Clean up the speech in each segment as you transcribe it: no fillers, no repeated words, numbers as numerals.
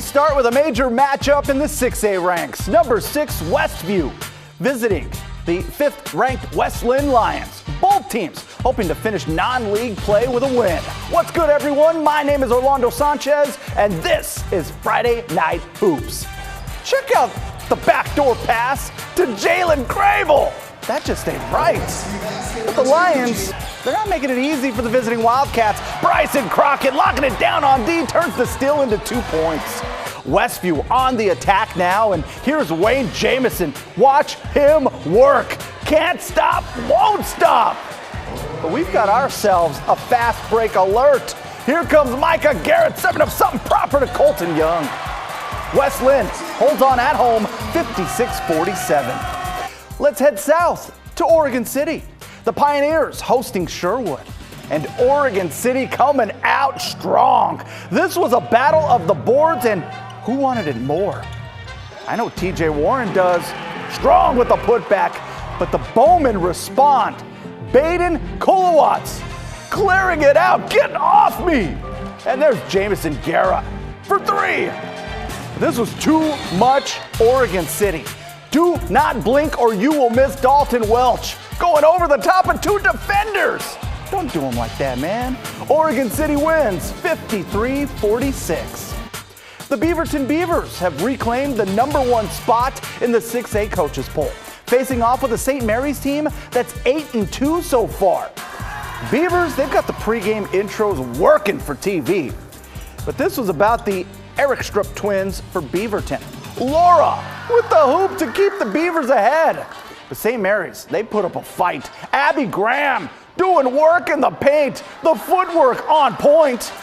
start with a major matchup in the 6A ranks. Number 6, Westview, visiting the 5th-ranked Westland Lions. Both teams hoping to finish non-league play with a win. What's good, everyone? My name is Orlando Sanchez, and this is Friday Night Hoops. Check out the backdoor pass to Jalen Crable. That just ain't right. But the Lions, they're not making it easy for the visiting Wildcats. Bryson Crockett locking it down on D, turns the steal into 2 points. Westview on the attack now, and here's Wayne Jamison. Watch him work. Can't stop, won't stop. But we've got ourselves a fast break alert. Here comes Micah Garrett, serving up something proper to Colton Young. Westland holds on at home, 56-47. Let's head south to Oregon City. The Pioneers hosting Sherwood. And Oregon City coming out strong. This was a battle of the boards, and who wanted it more? I know TJ Warren does. Strong with the putback, but the Bowmen respond. Baden Kolowatz clearing it out. Get off me! And there's Jamison Guerra for 3. This was too much Oregon City. Do not blink or you will miss Dalton Welch. Going over the top of 2 defenders. Don't do them like that, man. Oregon City wins 53-46. The Beaverton Beavers have reclaimed the #1 spot in the 6A coaches poll, facing off with a St. Mary's team that's 8-2 so far. Beavers, they've got the pregame intros working for TV. But this was about the Erickstrup twins for Beaverton. Laura with the hoop to keep the Beavers ahead. The St. Mary's, they put up a fight. Abby Graham doing work in the paint. The footwork on point.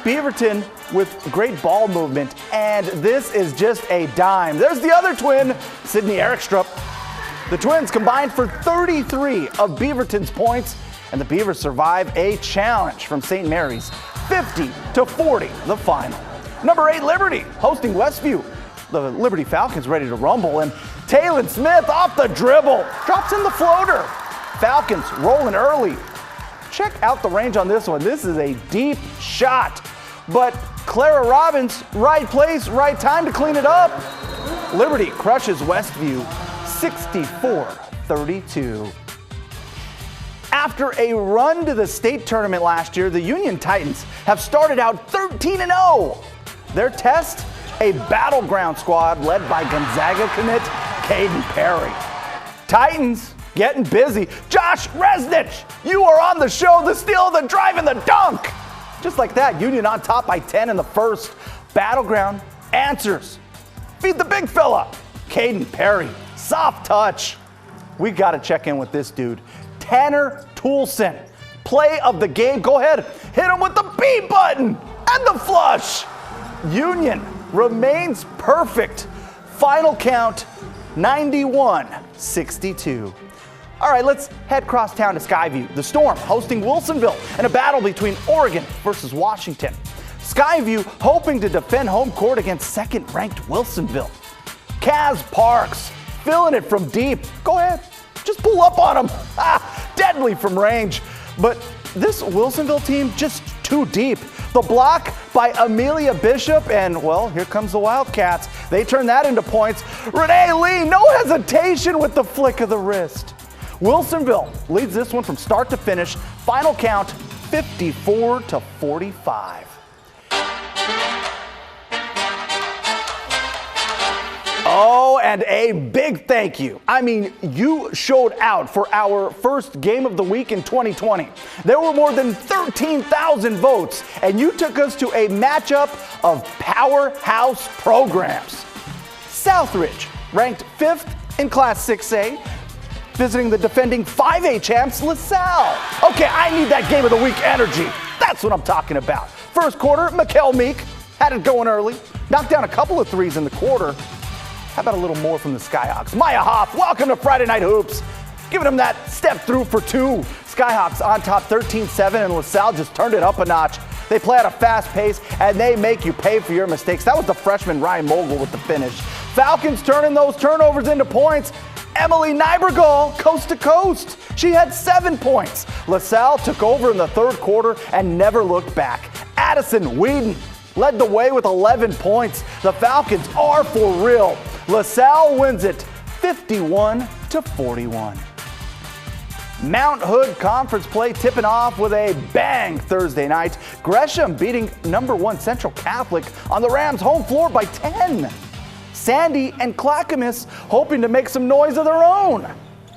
Beaverton with great ball movement, and this is just a dime. There's the other twin, Sydney Erickstrup. The twins combined for 33 of Beaverton's points, and the Beavers survive a challenge from St. Mary's, 50-40, the final. Number 8, Liberty, hosting Westview. The Liberty Falcons ready to rumble, and Taylon Smith off the dribble, drops in the floater. Falcons rolling early. Check out the range on this one. This is a deep shot, but Clara Robbins, right place, right time to clean it up. Liberty crushes Westview 64-32. After a run to the state tournament last year, the Union Titans have started out 13-0. Their test, a battleground squad led by Gonzaga commit Caden Perry. Titans getting busy. Josh Resnich, you are on the show, the steal, the drive, and the dunk. Just like that, Union on top by 10 in the first. Battleground answers. Feed the big fella. Caden Perry, soft touch. We got to check in with this dude. Tanner Toulson, play of the game. Go ahead, hit him with the B button and the flush. Union remains perfect. Final count, 91-62. All right, let's head cross town to Skyview. The Storm hosting Wilsonville in a battle between Oregon versus Washington. Skyview hoping to defend home court against 2nd-ranked Wilsonville. Kaz Parks filling it from deep. Go ahead, just pull up on him. Deadly from range. But this Wilsonville team just too deep. The block by Amelia Bishop, and well, here comes the Wildcats. They turn that into points. Renee Lee, no hesitation with the flick of the wrist. Wilsonville leads this one from start to finish. Final count, 54-45. Oh, and a big thank you. I mean, you showed out for our first game of the week in 2020. There were more than 13,000 votes, and you took us to a matchup of powerhouse programs. Southridge, ranked 5th in Class 6A, visiting the defending 5A champs, LaSalle. Okay, I need that game of the week energy. That's what I'm talking about. First quarter, Mikkel Meek had it going early, knocked down a couple of threes in the quarter. How about a little more from the Skyhawks? Maya Hoff, welcome to Friday Night Hoops. Giving them that step through for 2. Skyhawks on top 13-7, and LaSalle just turned it up a notch. They play at a fast pace, and they make you pay for your mistakes. That was the freshman Ryan Mogul with the finish. Falcons turning those turnovers into points. Emily Nybergall, coast to coast. She had 7 points. LaSalle took over in the third quarter and never looked back. Addison Whedon led the way with 11 points. The Falcons are for real. LaSalle wins it 51-41. Mount Hood Conference play tipping off with a bang Thursday night. Gresham beating #1 Central Catholic on the Rams' home floor by 10. Sandy and Clackamas hoping to make some noise of their own.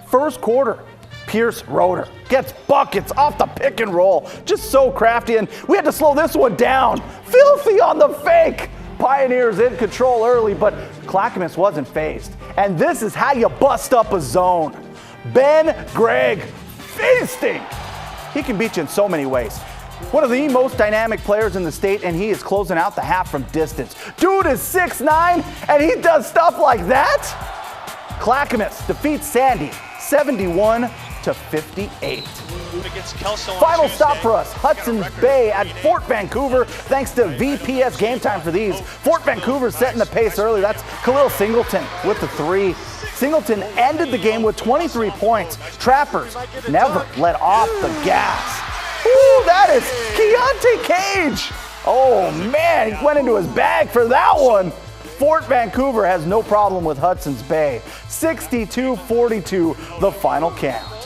First quarter, Pierce Roeder gets buckets off the pick and roll. Just so crafty, and we had to slow this one down. Filthy on the fake. Pioneers in control early, but Clackamas wasn't phased. And this is how you bust up a zone. Ben Gregg feasting. He can beat you in so many ways. One of the most dynamic players in the state, and he is closing out the half from distance. Dude is 6'9", and he does stuff like that? Clackamas defeats Sandy 71-58. Final stop for us, Hudson's Bay at Fort Vancouver, thanks to VPS Game Time for these. Fort Vancouver setting the pace early. That's Khalil Singleton with the 3. Singleton ended the game with 23 points. Trappers never let off the gas. Ooh, that is Keontae Cage. Oh man, he went into his bag for that one. Fort Vancouver has no problem with Hudson's Bay. 62-42, the final count.